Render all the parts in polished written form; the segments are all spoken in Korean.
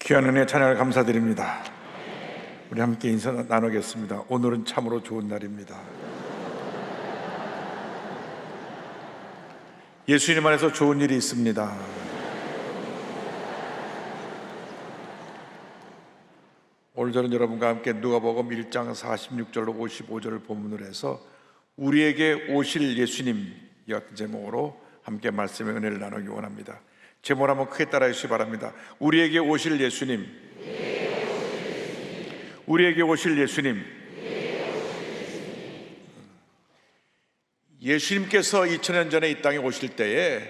귀한 은혜 찬양을 감사드립니다. 우리 함께 인사 나누겠습니다. 오늘은 참으로 좋은 날입니다. 예수님 안에서 좋은 일이 있습니다. 오늘 저는 여러분과 함께 누가복음 1장 46절로 55절을 본문으로 해서 우리에게 오실 예수님 이 같은 제목으로 함께 말씀의 은혜를 나누기 원합니다. 제목을 한번 크게 따라해 주시기 바랍니다. 우리에게 오실 예수님, 우리에게 오실 예수님. 예수님께서 2000년 전에 이 땅에 오실 때에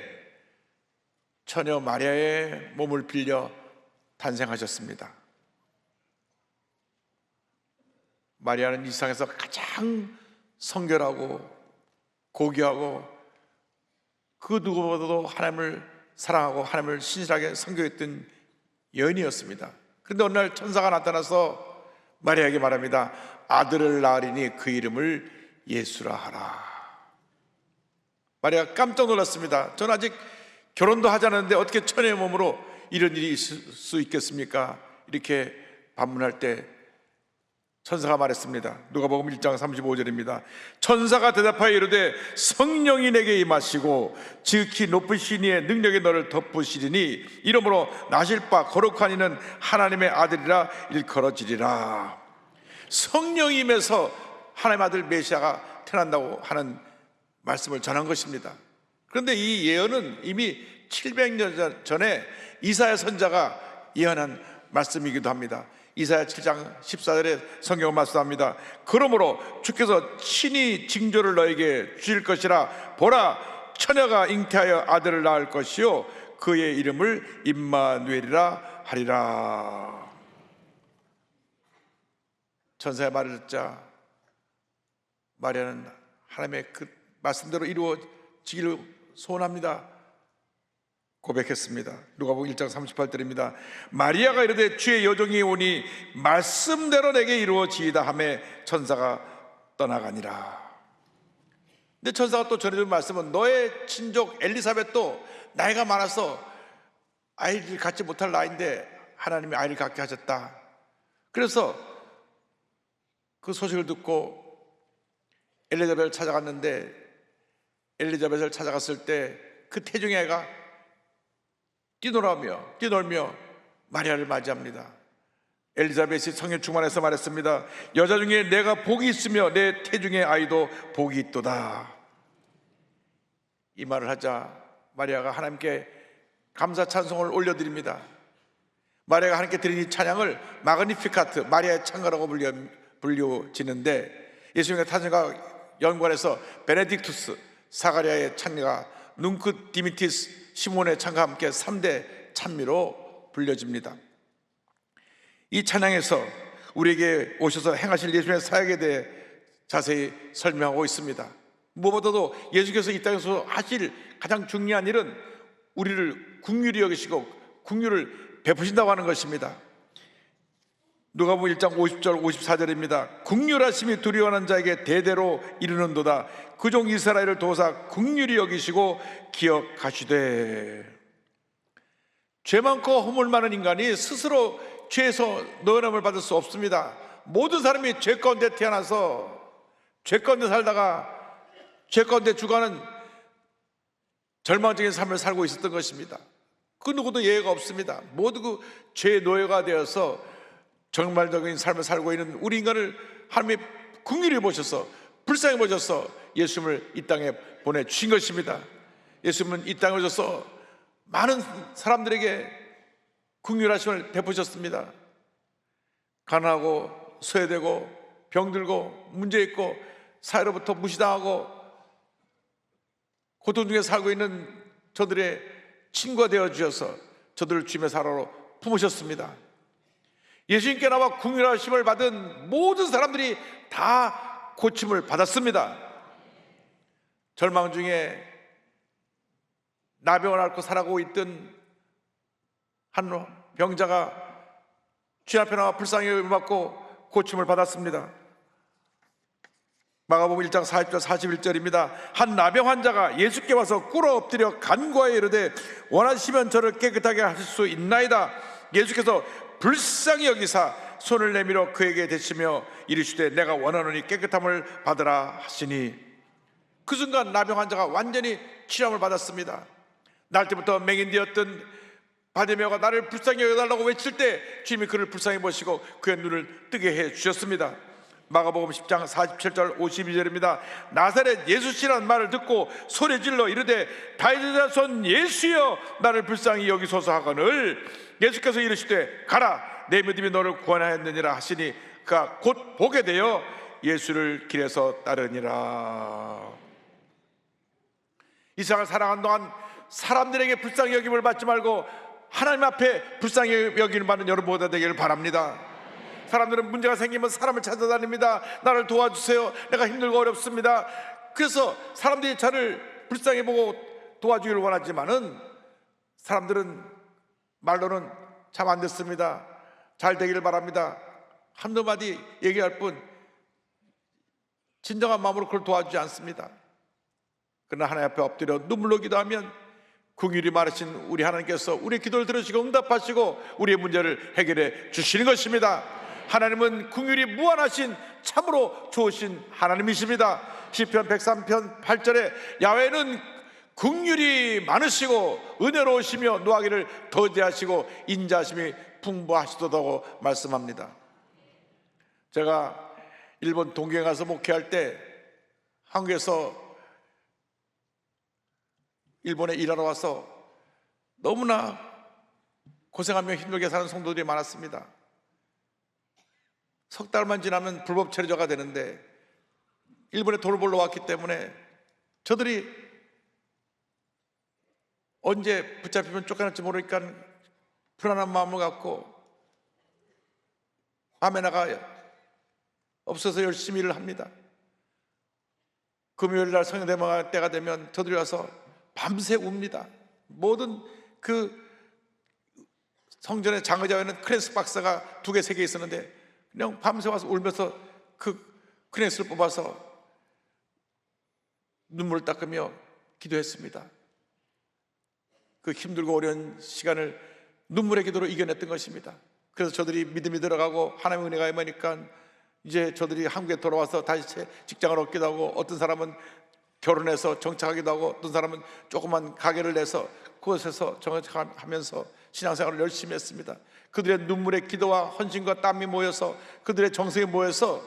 처녀 마리아의 몸을 빌려 탄생하셨습니다. 마리아는 이 세상에서 가장 성결하고 고귀하고 그 누구보다도 하나님을 사랑하고 하나님을 신실하게 섬겨했던 여인이었습니다. 그런데 어느 날 천사가 나타나서 마리아에게 말합니다. 아들을 낳으리니 그 이름을 예수라 하라. 마리아가 깜짝 놀랐습니다. 저는 아직 결혼도 하지 않았는데 어떻게 처녀의 몸으로 이런 일이 있을 수 있겠습니까? 이렇게 반문할 때 천사가 말했습니다. 누가복음 1장 35절입니다. 천사가 대답하여 이르되 성령이 내게 임하시고 지극히 높으신 이의 능력이 너를 덮으시리니 이러므로 나실 바 거룩한 이는 하나님의 아들이라 일컬어지리라. 성령이 임해서 하나님의 아들 메시아가 태어난다고 하는 말씀을 전한 것입니다. 그런데 이 예언은 이미 700년 전에 이사야 선자가 예언한 말씀이기도 합니다. 이사야 7장 14절에 성경은 말씀합니다. 그러므로 주께서 친히 징조를 너에게 주실 것이라. 보라, 처녀가 잉태하여 아들을 낳을 것이요 그의 이름을 임마누엘이라 하리라. 천사의 말을 듣자 마리아는 하나님의 그 말씀대로 이루어지기를 소원합니다. 고백했습니다. 누가복음 1장 38절입니다. 마리아가 이르되 주의 여종이 오니 말씀대로 내게 이루어지이다 하매 천사가 떠나가니라. 근데 천사가 또 전해준 말씀은 너의 친족 엘리사벳도 나이가 많아서 아이를 갖지 못할 나이인데 하나님이 아이를 갖게 하셨다. 그래서 그 소식을 듣고 엘리자벳을 찾아갔는데 엘리자벳을 찾아갔을 때 그 태중의 아이가 뛰놀며 마리아를 맞이합니다. 엘리자벳이 성령 충만해서 말했습니다. 여자 중에 내가 복이 있으며 내 태중의 아이도 복이 있도다. 이 말을 하자 마리아가 하나님께 감사 찬송을 올려드립니다. 마리아가 하나님께 드린 이 찬양을 마그니피카트, 마리아의 찬가라고 불려지는데 예수님의 탄생과 연관해서 베네딕투스, 사가랴의 찬가, 뭉크 디미티스, 시몬의 찬과 함께 3대 찬미로 불려집니다. 이 찬양에서 우리에게 오셔서 행하실 예수님의 사역에 대해 자세히 설명하고 있습니다. 무엇보다도 예수께서 이 땅에서 하실 가장 중요한 일은 우리를 긍휼히 여기시고 긍휼을 베푸신다고 하는 것입니다. 누가복음 1장 50절 54절입니다. 긍휼하심이 두려워하는 자에게 대대로 이르는도다. 그 종 이스라엘을 도우사 긍휼히 여기시고 기억하시되. 죄 많고 허물 많은 인간이 스스로 죄에서 너어남을 받을 수 없습니다. 모든 사람이 죄 가운데 태어나서 죄 가운데 살다가 죄 가운데 죽어가는 절망적인 삶을 살고 있었던 것입니다. 그 누구도 예외가 없습니다. 모두 그 죄의 노예가 되어서 정말적인 삶을 살고 있는 우리 인간을 하나님이 긍휼히 보셔서 불쌍히 보셔서 예수님을 이 땅에 보내주신 것입니다. 예수님은 이 땅에 오셔서 많은 사람들에게 긍휼하심을 베푸셨습니다. 가난하고 소외되고 병들고 문제있고 사회로부터 무시당하고 고통 중에 살고 있는 저들의 친구가 되어주셔서 저들을 주님의 사랑으로 품으셨습니다. 예수님께 나와 긍휼하심을 받은 모든 사람들이 다 고침을 받았습니다. 절망 중에 나병을 앓고 살아가고 있던 한 병자가 주님 앞에 나와 불쌍히 여김을 받고 고침을 받았습니다. 마가복음 1장 40절 41절입니다. 한 나병 환자가 예수께 와서 꿇어 엎드려 간구하여 이르되 원하시면 저를 깨끗하게 하실 수 있나이다. 예수께서 불쌍히 여기사 손을 내밀어 그에게 대시며 이르시되 내가 원하노니 깨끗함을 받으라 하시니 그 순간 나병 환자가 완전히 치료함을 받았습니다. 날 때부터 맹인되었던 바디메오가 나를 불쌍히 여겨달라고 외칠 때 주님이 그를 불쌍히 보시고 그의 눈을 뜨게 해 주셨습니다. 마가복음 10장 47절 52절입니다. 나사렛 예수시라는 말을 듣고 소리질러 이르되 다윗의 자손 예수여 나를 불쌍히 여기소서 하거늘 예수께서 이르시되 가라 내 믿음이 너를 구원하였느니라 하시니 그가 곧 보게 되어 예수를 길에서 따르니라. 이 세상을 살아가는 동안 사람들에게 불쌍히 여김을 받지 말고 하나님 앞에 불쌍히 여김을 받는 여러분 모두가 되기를 바랍니다. 사람들은 문제가 생기면 사람을 찾아다닙니다. 나를 도와주세요. 내가 힘들고 어렵습니다. 그래서 사람들이 저를 불쌍히 보고 도와주기를 원하지만은 사람들은 말로는 참 안 듣습니다. 잘 되기를 바랍니다. 한두 마디 얘기할 뿐 진정한 마음으로 그걸 도와주지 않습니다. 그러나 하나님 앞에 엎드려 눈물로 기도하면 긍휼이 많으신 우리 하나님께서 우리의 기도를 들으시고 응답하시고 우리의 문제를 해결해 주시는 것입니다. 하나님은 긍휼이 무한하신 참으로 좋으신 하나님이십니다. 시편 103편 8절에 야훼는 긍휼이 많으시고 은혜로우시며 노하기를 더디하시고 인자하심이 풍부하시도다고 말씀합니다. 제가 일본 동경에 가서 목회할 때 한국에서 일본에 일하러 와서 너무나 고생하며 힘들게 사는 성도들이 많았습니다. 석 달만 지나면 불법 체류자가 되는데 일본에 돈을 벌러 왔기 때문에 저들이 언제 붙잡히면 쫓겨날지 모르니까 불안한 마음을 갖고 밤에 나가 없어서 열심히 일을 합니다. 금요일날 성령대망할 때가 되면 저들이 와서 밤새 웁니다. 모든 그 성전의 장의자에는 크레스 박스가 2개, 3개 있었는데 그냥 밤새 와서 울면서 그 크레스를 뽑아서 눈물을 닦으며 기도했습니다. 그 힘들고 어려운 시간을 눈물의 기도로 이겨냈던 것입니다. 그래서 저들이 믿음이 들어가고 하나님의 은혜가 임하니까 이제 저들이 한국에 돌아와서 다시 직장을 얻기도 하고 어떤 사람은 결혼해서 정착하기도 하고 어떤 사람은 조그만 가게를 내서 그곳에서 정착하면서 신앙생활을 열심히 했습니다. 그들의 눈물의 기도와 헌신과 땀이 모여서 그들의 정성이 모여서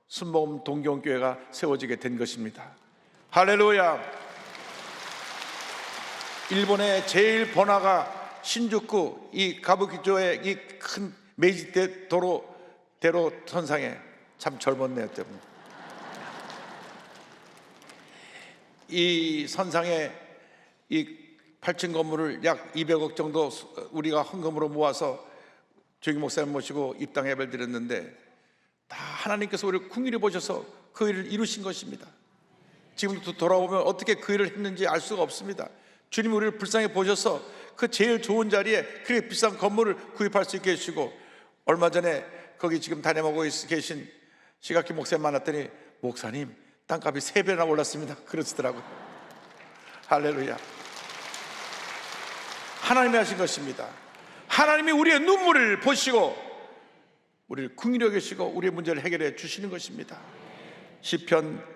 순복음 동경교회가 세워지게 된 것입니다. 할렐루야. 일본의 제일 번화가 신주쿠 이 가부키초의 이 큰 메이지 대로 선상에 참 젊었네요 때문에 이 선상에 이 8층 건물을 약 200억 정도 우리가 헌금으로 모아서 조기 목사님 모시고 입당 예배를 드렸는데 다 하나님께서 우리를 긍휼히 보셔서 그 일을 이루신 것입니다. 지금도 돌아보면 어떻게 그 일을 했는지 알 수가 없습니다. 주님이 우리를 불쌍히 보셔서 그 제일 좋은 자리에 그렇게 비싼 건물을 구입할 수 있게 해주시고 얼마 전에 거기 지금 다녀오고 계신 시각기 목사님 만났더니 목사님 땅값이 3배나 올랐습니다 그러시더라고요. 할렐루야. 하나님이 하신 것입니다. 하나님이 우리의 눈물을 보시고 우리를 긍휼히 여기시고 우리의 문제를 해결해 주시는 것입니다. 시편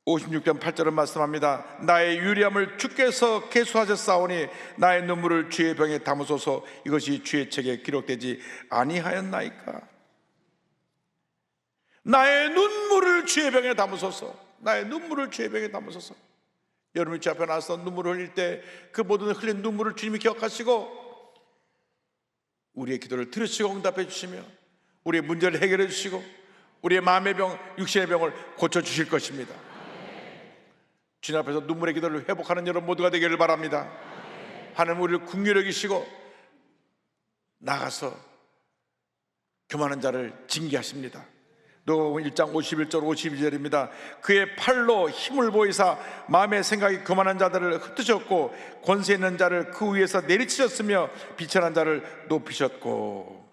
56편 8절은 말씀합니다. 나의 유리함을 주께서 계수하셨사오니 나의 눈물을 주의 병에 담으소서. 이것이 주의 책에 기록되지 아니하였나이까. 나의 눈물을 주의 병에 담으소서. 나의 눈물을 주의 병에 담으소서. 여러분이 주 앞에 나와서 눈물을 흘릴 때 그 모든 흘린 눈물을 주님이 기억하시고 우리의 기도를 들으시고 응답해 주시며 우리의 문제를 해결해 주시고 우리의 마음의 병, 육신의 병을 고쳐주실 것입니다. 주님 앞에서 눈물의 기도를 회복하는 여러분 모두가 되기를 바랍니다. 하나님 우리를 긍휼히 여기시고 나가서 교만한 자를 징계하십니다. 누가복음 1장 51절 52절입니다. 그의 팔로 힘을 보이사 마음의 생각이 교만한 자들을 흩으셨고 권세 있는 자를 그 위에서 내리치셨으며 비천한 자를 높이셨고.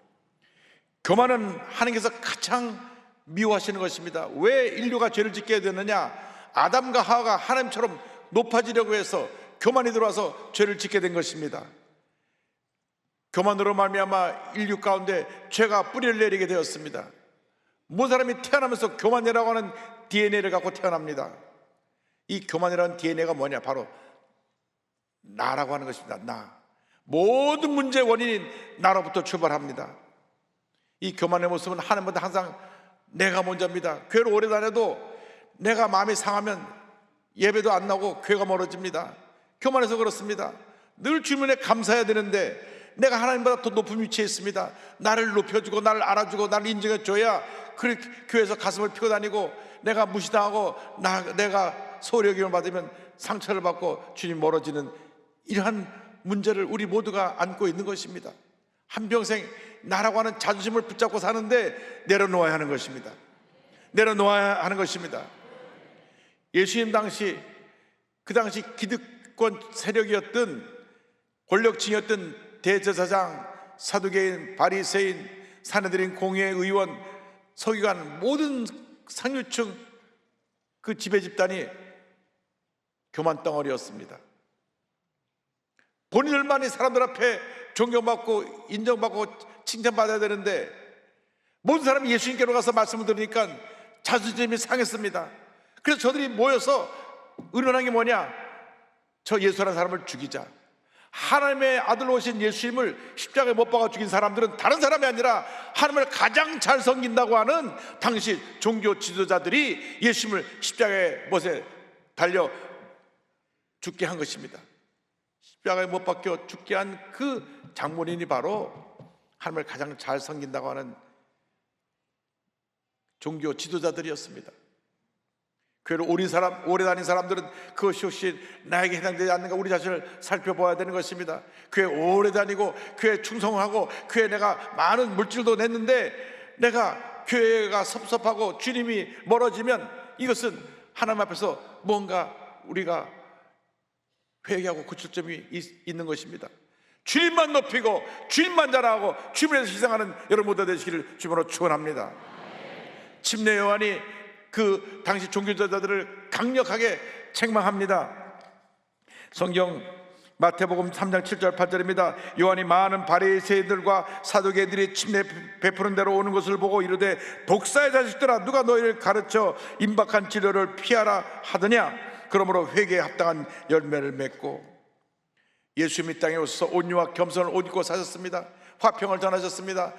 교만은 하나님께서 가장 미워하시는 것입니다. 왜 인류가 죄를 짓게 되느냐? 아담과 하와가 하나님처럼 높아지려고 해서 교만이 들어와서 죄를 짓게 된 것입니다. 교만으로 말미암아 인류 가운데 죄가 뿌리를 내리게 되었습니다. 모든 사람이 태어나면서 교만이라고 하는 DNA를 갖고 태어납니다. 이 교만이라는 DNA가 뭐냐? 바로 나라고 하는 것입니다. 나. 모든 문제의 원인이 나로부터 출발합니다. 이 교만의 모습은 하나님보다 항상 내가 먼저입니다. 교회를 오래 다녀도 내가 마음이 상하면 예배도 안 나오고 교회가 멀어집니다. 교만해서 그렇습니다. 늘 주님에 감사해야 되는데 내가 하나님보다 더 높은 위치에 있습니다. 나를 높여주고 나를 알아주고 나를 인정해줘야 그렇게 교회에서 가슴을 피고 다니고 내가 무시당하고 내가 소홀히 여김을 받으면 상처를 받고 주님 멀어지는 이러한 문제를 우리 모두가 안고 있는 것입니다. 한평생 나라고 하는 자존심을 붙잡고 사는데 내려놓아야 하는 것입니다. 내려놓아야 하는 것입니다. 예수님 당시 그 당시 기득권 세력이었던 권력층이었던 대제사장, 사두개인, 바리새인, 사내들인 공회의원, 서기관 모든 상류층 그 지배 집단이 교만 덩어리였습니다. 본인들만이 사람들 앞에 존경받고 인정받고 칭찬받아야 되는데 모든 사람이 예수님께로 가서 말씀을 들으니까 자존심이 상했습니다. 그래서 저들이 모여서 의논한 게 뭐냐? 저 예수라는 사람을 죽이자. 하나님의 아들로 오신 예수님을 십자가에 못 박아 죽인 사람들은 다른 사람이 아니라 하나님을 가장 잘 섬긴다고 하는 당시 종교 지도자들이 예수님을 십자가에 못에 달려 죽게 한 것입니다. 십자가에 못 박혀 죽게 한 그 장본인이 바로 하나님을 가장 잘 섬긴다고 하는 종교 지도자들이었습니다. 교회를 오래 다닌 사람들은 그것이 혹시 나에게 해당되지 않는가 우리 자신을 살펴봐야 되는 것입니다. 교회 오래 다니고 교회 충성하고 교회에 내가 많은 물질도 냈는데 내가 교회가 섭섭하고 주님이 멀어지면 이것은 하나님 앞에서 뭔가 우리가 회개하고 고칠 점이 있는 것입니다. 주님만 높이고 주님만 자랑하고 주님을 위해서 희생하는 여러분 모두 되시기를 주님으로 축원합니다. 침례 요한이 그 당시 종교지도자들을 강력하게 책망합니다. 성경 마태복음 3장 7절 8절입니다. 요한이 많은 바리새인들과 사두개인들이 침례 베푸는 대로 오는 것을 보고 이르되 독사의 자식들아 누가 너희를 가르쳐 임박한 치료를 피하라 하더냐. 그러므로 회개에 합당한 열매를 맺고 예수님 이 땅에 오셔서 온유와 겸손을 옷 입고 사셨습니다. 화평을 전하셨습니다.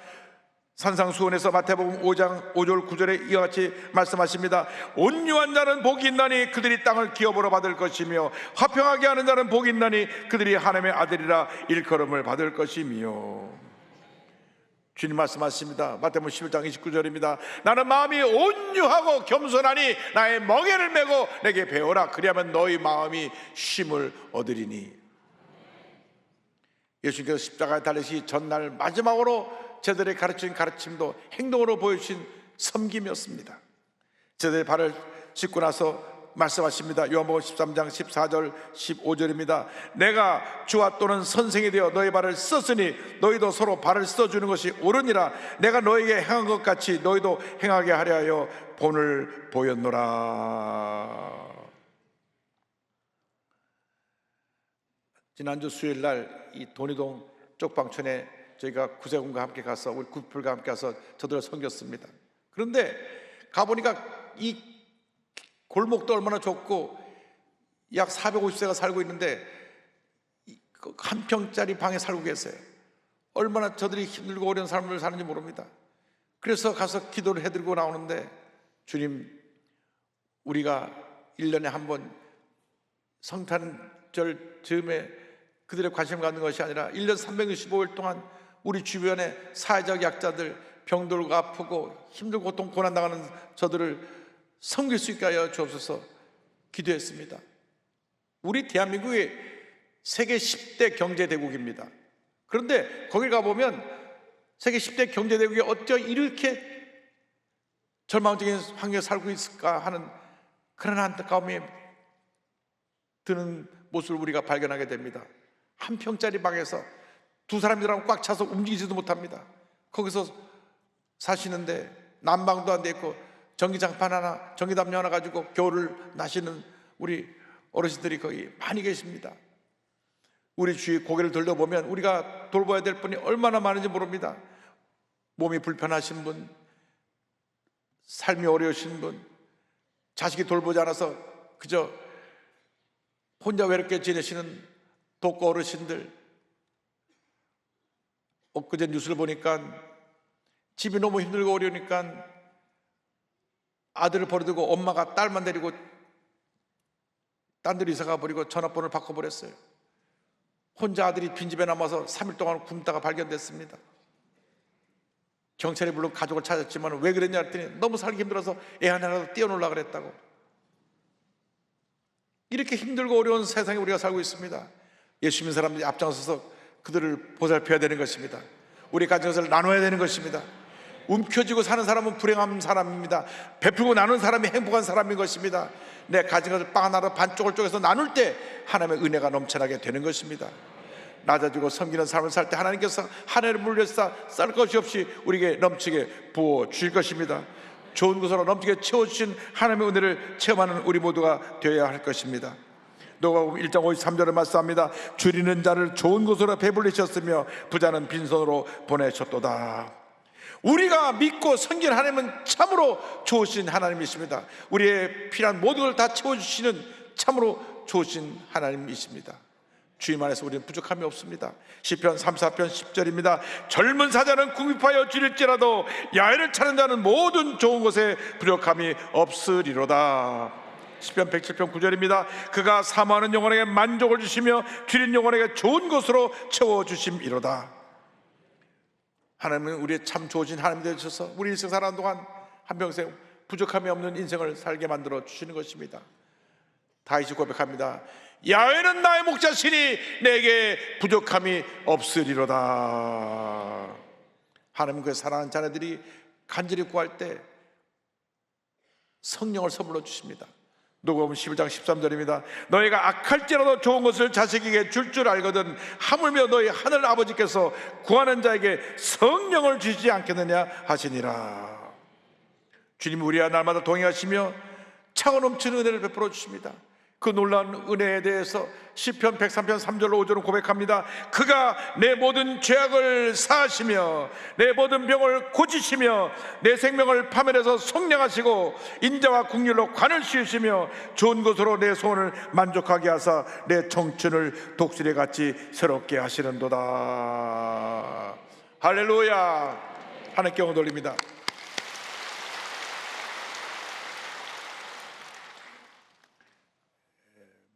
산상수훈에서 마태복음 5장 5절 9절에 이와 같이 말씀하십니다. 온유한 자는 복이 있나니 그들이 땅을 기업으로 받을 것이며 화평하게 하는 자는 복이 있나니 그들이 하나님의 아들이라 일컬음을 받을 것이며. 주님 말씀하십니다. 마태복음 11장 29절입니다. 나는 마음이 온유하고 겸손하니 나의 멍에를 메고 내게 배우라. 그리하면 너희 마음이 쉼을 얻으리니. 예수님께서 십자가에 달리시 전날 마지막으로 제들의 가르친 가르침도 행동으로 보여주신 섬김이었습니다. 제들의 발을 씻고 나서 말씀하십니다. 요한복음 13장 14절 15절입니다. 내가 주와 또는 선생이 되어 너희 발을 썼으니 너희도 서로 발을 써주는 것이 옳으니라. 내가 너에게 행한 것 같이 너희도 행하게 하려 하여 본을 보였노라. 지난주 수요일날 이 돈이동 쪽방촌에 저희가 구세군과 함께 가서 우리 구풀과 함께 가서 저들을 섬겼습니다. 그런데 가보니까 이 골목도 얼마나 좁고 약 450세가 살고 있는데 한 평짜리 방에 살고 계세요. 얼마나 저들이 힘들고 어려운 삶을 사는지 모릅니다. 그래서 가서 기도를 해드리고 나오는데 주님, 우리가 1년에 한 번 성탄절 즈음에 그들의 관심을 갖는 것이 아니라 1년 365일 동안 우리 주변에 사회적 약자들, 병들고 아프고 힘들고 고통 고난당하는 저들을 섬길 수 있게 하여 주옵소서 기도했습니다. 우리 대한민국이 세계 10대 경제대국입니다. 그런데 거기 가보면 세계 10대 경제대국이 어쩌 이렇게 절망적인 환경에 살고 있을까 하는 그런 안타까움이 드는 모습을 우리가 발견하게 됩니다. 한 평짜리 방에서 두 사람이랑 꽉 차서 움직이지도 못합니다. 거기서 사시는데 난방도 안 돼 있고 전기장판 하나, 전기담요 하나 가지고 겨울을 나시는 우리 어르신들이 거기 많이 계십니다. 우리 주위 고개를 돌려보면 우리가 돌봐야 될 분이 얼마나 많은지 모릅니다. 몸이 불편하신 분, 삶이 어려우신 분, 자식이 돌보지 않아서 그저 혼자 외롭게 지내시는 독거 어르신들. 엊그제 뉴스를 보니까 집이 너무 힘들고 어려우니까 아들을 버려두고 엄마가 딸만 데리고 딴 데로 이사가 버리고 전화번호를 바꿔버렸어요. 혼자 아들이 빈집에 남아서 3일 동안 굶다가 발견됐습니다. 경찰이 물론 가족을 찾았지만 왜 그랬냐 했더니 너무 살기 힘들어서 애 하나라도 띄워놓으려고 그랬다고. 이렇게 힘들고 어려운 세상에 우리가 살고 있습니다. 예수 믿는 사람들이 앞장서서 그들을 보살펴야 되는 것입니다. 우리 가정에서 나눠야 되는 것입니다. 움켜쥐고 사는 사람은 불행한 사람입니다. 베풀고 나눈 사람이 행복한 사람인 것입니다. 내 가정에서 빵 하나로 반쪽을 쪼개서 나눌 때 하나님의 은혜가 넘쳐나게 되는 것입니다. 낮아지고 섬기는 삶을 살 때 하나님께서 하늘을 물려서 쌀 것이 없이 우리에게 넘치게 부어 주실 것입니다. 좋은 것으로 넘치게 채워주신 하나님의 은혜를 체험하는 우리 모두가 되어야 할 것입니다. 누가복음 1장 53절에 말씀합니다. 줄이는 자를 좋은 곳으로 배불리셨으며 부자는 빈손으로 보내셨도다. 우리가 믿고 섬기는 하나님은 참으로 좋으신 하나님이십니다. 우리의 필요한 모든 걸 다 채워주시는 참으로 좋으신 하나님이십니다. 주님 안에서 우리는 부족함이 없습니다. 시편 34편 10절입니다. 젊은 사자는 궁핍하여 줄일지라도 야외를 찾는 자는 모든 좋은 것에 부족함이 없으리로다. 시편 107편 9절입니다. 그가 사모하는 영혼에게 만족을 주시며 줄인 영혼에게 좋은 것으로 채워주심이로다. 하나님은 우리의 참 좋으신 하나님이 되셔서 우리 인생 살아가는 동안 한평생 부족함이 없는 인생을 살게 만들어 주시는 것입니다. 다윗이 고백합니다. 야훼는 나의 목자시니 내게 부족함이 없으리로다. 하나님은 그 사랑하는 자녀들이 간절히 구할 때 성령을 선물로 주십니다. 누가복음 11장 13절입니다. 너희가 악할지라도 좋은 것을 자식에게 줄 알거든 하물며 너희 하늘 아버지께서 구하는 자에게 성령을 주시지 않겠느냐 하시니라. 주님은 우리와 날마다 동행하시며 차고 넘치는 은혜를 베풀어 주십니다. 그 놀라운 은혜에 대해서 시편 103편 3절로 5절은 고백합니다. 그가 내 모든 죄악을 사하시며 내 모든 병을 고치시며 내 생명을 파멸해서 속량하시고 인자와 긍휼로 관을 씌우시며 좋은 것으로 내 소원을 만족하게 하사 내 청춘을 독수리 같이 새롭게 하시는도다. 할렐루야. 하나님께 영광 돌립니다.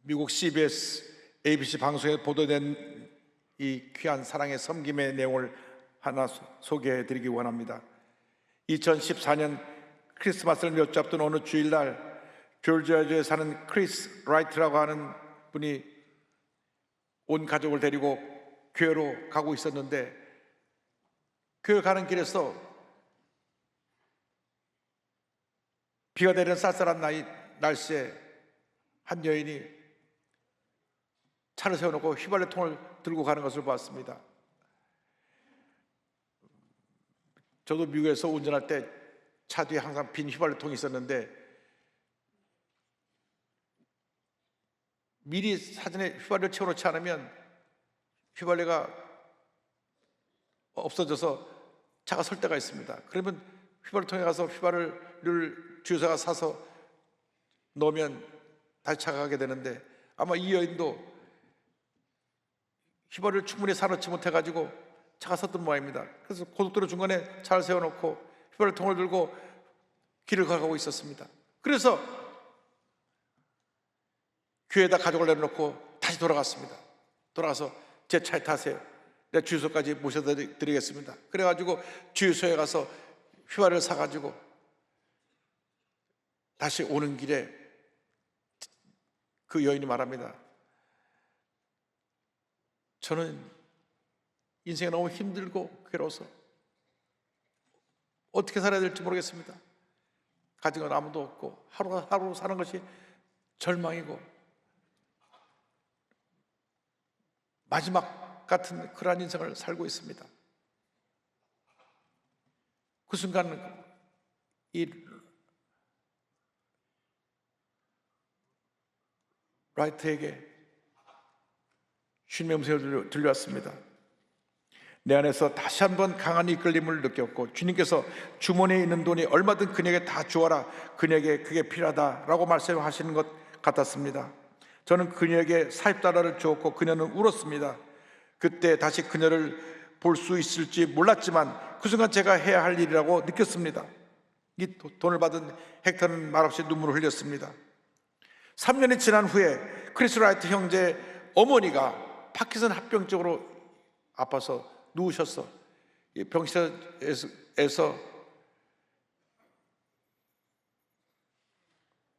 미국 CBS, ABC 방송에 보도된 이 귀한 사랑의 섬김의 내용을 하나 소개해 드리기 원합니다. 2014년 크리스마스를 몇 앞둔 어느 주일날 조지아주에 사는 크리스 라이트라고 하는 분이 온 가족을 데리고 교회로 가고 있었는데 교회 가는 길에서 비가 내리는 쌀쌀한 날씨에 한 여인이 차를 세워놓고 휘발유통을 들고 가는 것을 보았습니다. 저도 미국에서 운전할 때 차 뒤에 항상 빈 휘발유통이 있었는데 미리 사전에 휘발유를 채워놓지 않으면 휘발유가 없어져서 차가 설 때가 있습니다. 그러면 휘발유통에 가서 휘발유를 주유소가 사서 넣으면 다시 차가 가게 되는데 아마 이 여인도 휘발유를 충분히 사놓지 못해가지고 차가 섰던 모양입니다. 그래서 고속도로 중간에 차를 세워놓고 휘발유통을 들고 길을 가고 있었습니다. 그래서 교회에다 가족을 내려놓고 다시 돌아갔습니다. 돌아가서 제 차에 타세요. 내가 주유소까지 모셔드리겠습니다. 그래가지고 주유소에 가서 휘발유를 사가지고 다시 오는 길에 그 여인이 말합니다. 저는 인생이 너무 힘들고 괴로워서 어떻게 살아야 될지 모르겠습니다. 가진 건 아무도 없고 하루 사는 것이 절망이고 마지막 같은 그러한 인생을 살고 있습니다. 그 순간 이 라이트에게 주님의 음성이 들려왔습니다. 내 안에서 다시 한번 강한 이끌림을 느꼈고, 주님께서 주머니에 있는 돈이 얼마든 그녀에게 다 주어라, 그녀에게 그게 필요하다라고 말씀하시는 것 같았습니다. 저는 그녀에게 40달러를 주었고 그녀는 울었습니다. 그때 다시 그녀를 볼 수 있을지 몰랐지만 그 순간 제가 해야 할 일이라고 느꼈습니다. 이 돈을 받은 헥터는 말없이 눈물을 흘렸습니다. 3년이 지난 후에 크리스 라이트 형제 어머니가 파킨슨 합병증으로 아파서 누우셔서 병실에서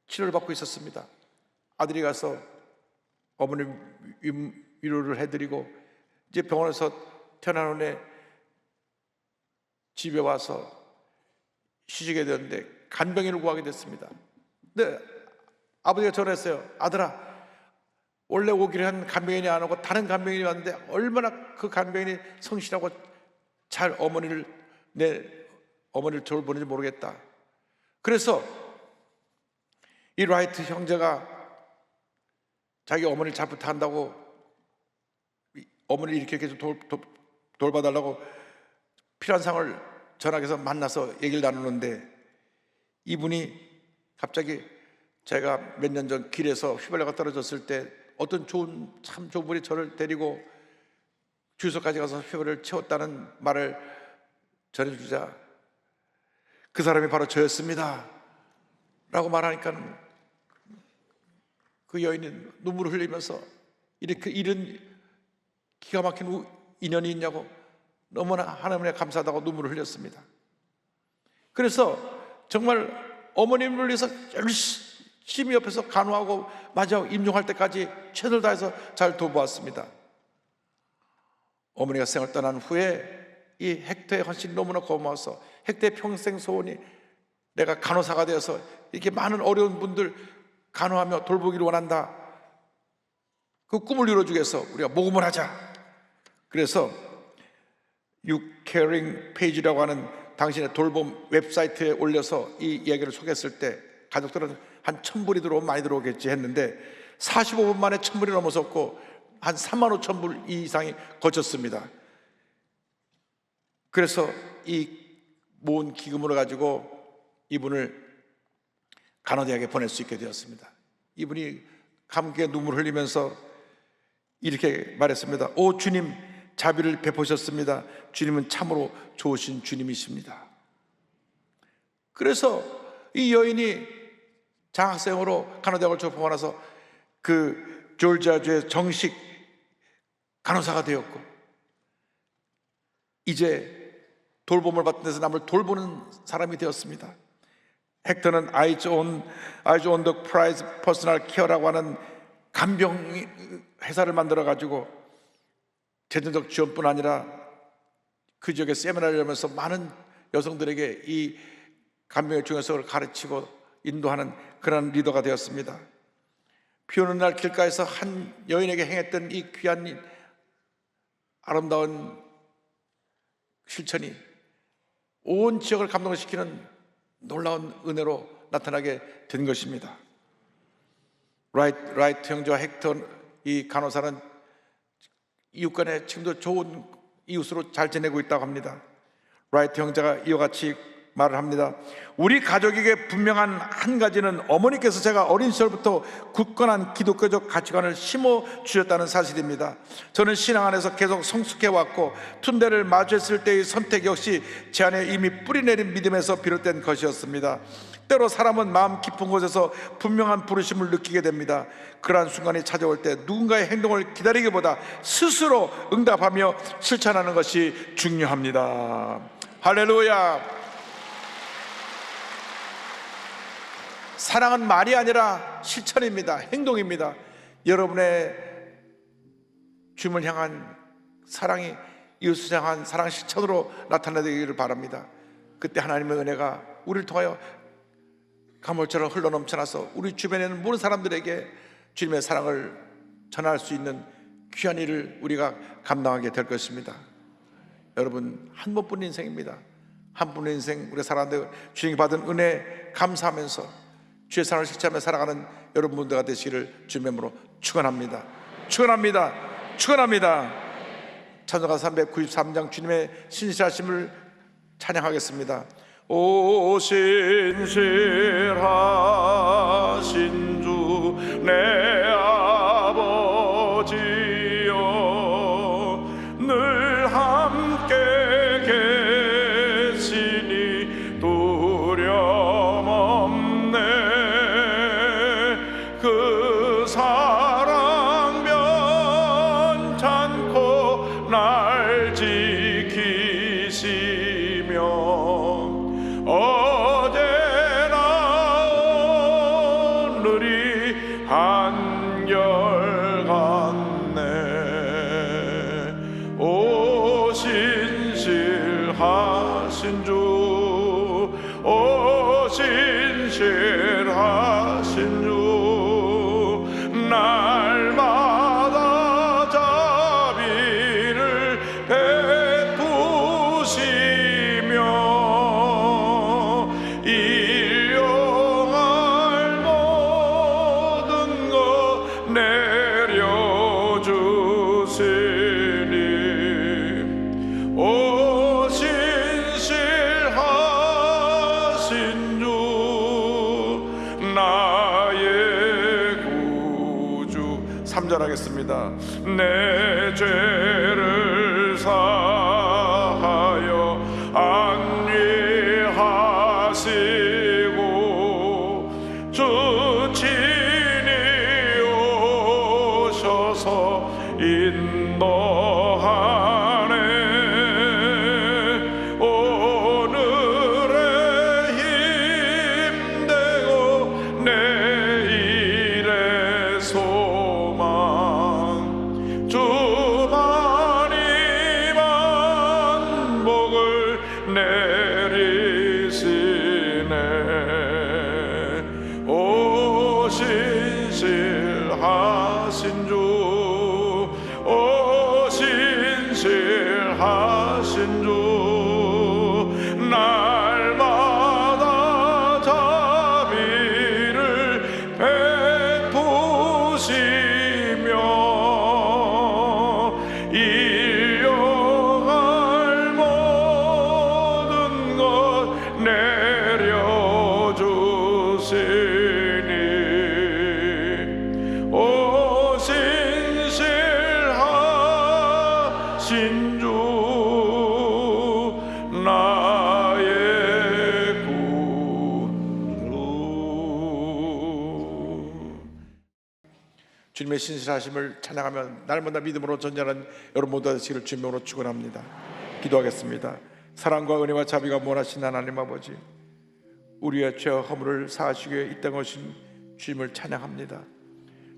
치료를 받고 있었습니다. 아들이 가서 어머니 위로를 해드리고, 이제 병원에서 태어난 후에 집에 와서 쉬시게 되었는데 간병인을 구하게 됐습니다. 근데 아버지가 전화했어요. 아들아, 원래 오기로 한 간병인이 안 오고 다른 간병인이 왔는데 얼마나 그 간병인이 성실하고 잘 내 어머니를 돌보는지 모르겠다. 그래서 이 라이트 형제가 자기 어머니를 잘 부탁한다고, 어머니를 이렇게 계속 돌봐달라고 필요한 상황을 전화해서 만나서 얘기를 나누는데, 이분이 갑자기 제가 몇 년 전 길에서 휘발유가 떨어졌을 때 어떤 참 좋은 분이 저를 데리고 주유소까지 가서 휘발유를 채웠다는 말을 전해주자, 그 사람이 바로 저였습니다 라고 말하니까 그 여인이 눈물을 흘리면서 이렇게 이런 기가 막힌 인연이 있냐고 너무나 하나님에 감사하다고 눈물을 흘렸습니다. 그래서 정말 어머님을 위해서 열심히 옆에서 간호하고 마지막 임종할 때까지 최선을 다해서 잘 돌보았습니다. 어머니가 생을 떠난 후에 이 헥터의 헌신이 너무나 고마워서 헥터의 평생 소원이 내가 간호사가 되어서 이렇게 많은 어려운 분들 간호하며 돌보기를 원한다. 그 꿈을 이루어주기 위해서 우리가 모금을 하자. 그래서 You Caring 페이지라고 하는 당신의 돌봄 웹사이트에 올려서 이 이야기를 소개했을 때 가족들은 한 1,000불이 들어오면 많이 들어오겠지 했는데 45분 만에 1,000불이 넘어섰고 한 35,000불 이상이 거쳤습니다. 그래서 이 모은 기금을 가지고 이분을 간호대학에 보낼 수 있게 되었습니다. 이분이 감격의 눈물을 흘리면서 이렇게 말했습니다. 오 주님, 자비를 베푸셨습니다. 주님은 참으로 좋으신 주님이십니다. 그래서 이 여인이 장학생으로 간호대학을 졸업하고 나서 그 조지아주의 정식 간호사가 되었고, 이제 돌봄을 받는 데서 남을 돌보는 사람이 되었습니다. 헥터는 Eyes on the Prize Personal Care라고 하는 간병 회사를 만들어 가지고 재정적 지원뿐 아니라 그 지역에 세미나를 열면서 많은 여성들에게 이 간병의 중요성을 가르치고 인도하는 그런 리더가 되었습니다. 비 오는 날 길가에서 한 여인에게 행했던 이 귀한 아름다운 실천이 온 지역을 감동시키는 놀라운 은혜로 나타나게 된 것입니다. 라이트 형제와 헥터 이 간호사는 이웃 간에 지금도 좋은 이웃으로 잘 지내고 있다고 합니다. 라이트 형제가 이와 같이 말을 합니다. 우리 가족에게 분명한 한 가지는 어머니께서 제가 어린 시절부터 굳건한 기독교적 가치관을 심어 주셨다는 사실입니다. 저는 신앙 안에서 계속 성숙해 왔고 툰데를 마주했을 때의 선택 역시 제 안에 이미 뿌리내린 믿음에서 비롯된 것이었습니다. 때로 사람은 마음 깊은 곳에서 분명한 부르심을 느끼게 됩니다. 그러한 순간이 찾아올 때 누군가의 행동을 기다리기보다 스스로 응답하며 실천하는 것이 중요합니다. 할렐루야. 사랑은 말이 아니라 실천입니다. 행동입니다. 여러분의 주님을 향한 사랑이 이웃을 향한 사랑 실천으로 나타나기를 바랍니다. 그때 하나님의 은혜가 우리를 통하여 강물처럼 흘러넘쳐나서 우리 주변에 있는 모든 사람들에게 주님의 사랑을 전할 수 있는 귀한 일을 우리가 감당하게 될 것입니다. 여러분, 한 번뿐인 인생입니다. 한 번의 인생 우리 살아가는데 주님이 받은 은혜 감사하면서 주의 사랑을 실천하며 살아가는 여러분들가 되시기를 주님의 이름으로 축원합니다. 축원합니다. 축원합니다. 찬송가 393장 주님의 신실하심을 찬양하겠습니다. 오 신실하신 주 내 아버지여 늘 함께 계시니 두려움 없네. 그 사랑 변찮고 날 지키시며 어제나 오늘이 한결같네. 오 신실하신 주, 오 신실하신 주, 날마다 자비를 베푸시며 일용할 모든 것 내려주시니 오 신실하신 주 나의 구주. 3절 하겠습니다. 내 죄를 사하여 안위하시고 주 친히 오셔서 인도하네. 오늘의 힘되고 내일의 소망 주만이 만복을 내리시네. 오 신실하신 주, 오 신실하신 주, 날마다 자비를 베푸시며 일용할 모든 것 내려주시니 오 신실하신 주 나의 구주. 주님의 신실하심을 찬양하며 날마다 믿음으로 전진하는 여러분 모두 되시기를 주님으로 축원합니다. 기도하겠습니다. 사랑과 은혜와 자비가 무한하신 하나님 아버지, 우리의 죄와 허물을 사하시기 위해 이 땅에 오신 주님을 찬양합니다.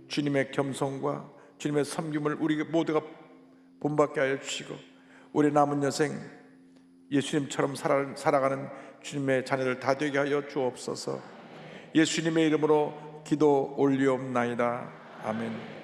주님의 겸손과 주님의 섬김을 우리 모두가 본받게 하여 주시고 우리 남은 여생 예수님처럼 살아가는 주님의 자녀들 다 되게 하여 주옵소서. 예수님의 이름으로 기도 올리옵나이다. 아멘.